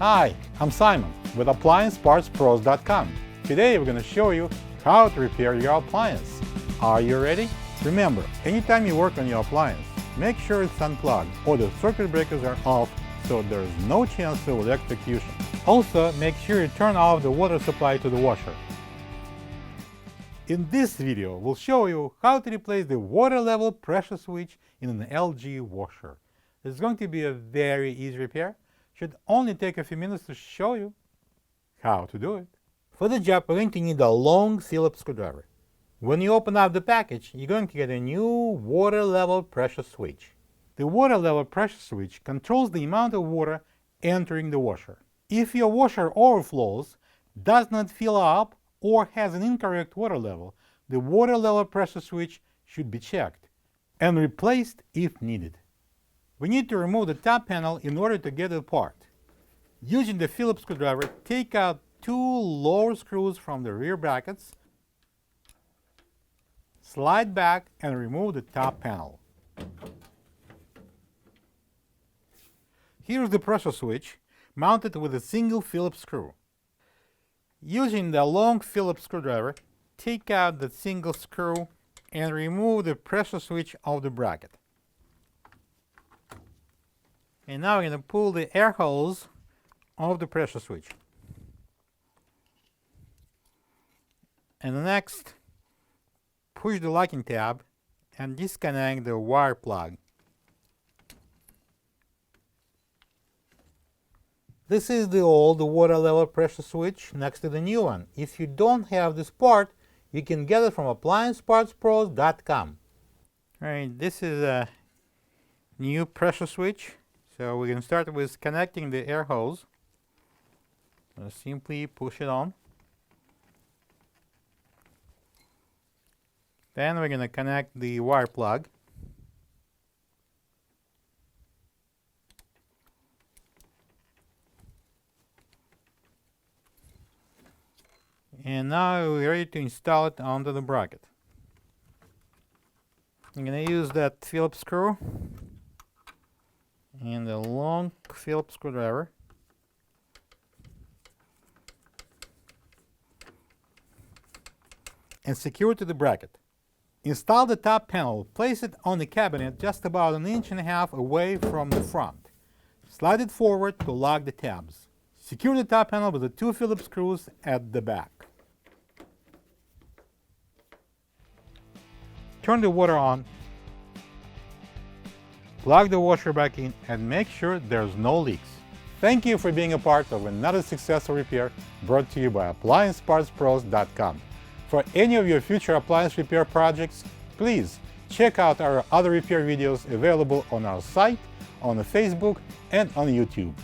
Hi, I'm Simon with AppliancePartsPros.com. Today we're going to show you how to repair your appliance. Are you ready? Remember, anytime you work on your appliance, make sure it's unplugged or the circuit breakers are off so there is no chance of electrocution. Also, make sure you turn off the water supply to the washer. In this video, we'll show you how to replace the water level pressure switch in an LG washer. It's going to be a very easy repair. Should only take a few minutes to show you how to do it. For the job, we're going to need a long Phillips screwdriver. When you open up the package, you're going to get a new water level pressure switch. The water level pressure switch controls the amount of water entering the washer. If your washer overflows, does not fill up, or has an incorrect water level, the water level pressure switch should be checked and replaced if needed. We need to remove the top panel in order to get it apart. Using the Phillips screwdriver, take out two lower screws from the rear brackets, slide back and remove the top panel. Here's the pressure switch mounted with a single Phillips screw. Using the long Phillips screwdriver, take out the single screw and remove the pressure switch of the bracket. And now we're going to pull the air hose of the pressure switch. And next, push the locking tab and disconnect the wire plug. This is the old water level pressure switch next to the new one. If you don't have this part, you can get it from AppliancePartsPros.com. Alright, this is a new pressure switch. So we're going to start with connecting the air hose. Simply push it on. Then we're going to connect the wire plug. And now we're ready to install it onto the bracket. I'm going to use that Phillips screw and a long Phillips screwdriver. And secure it to the bracket. Install the top panel. Place it on the cabinet just about 1.5 inches away from the front. Slide it forward to lock the tabs. Secure the top panel with the two Phillips screws at the back. Turn the water on. Plug the washer back in and make sure there's no leaks. Thank you for being a part of another successful repair brought to you by AppliancePartsPros.com. For any of your future appliance repair projects, please check out our other repair videos available on our site, on Facebook, and on YouTube.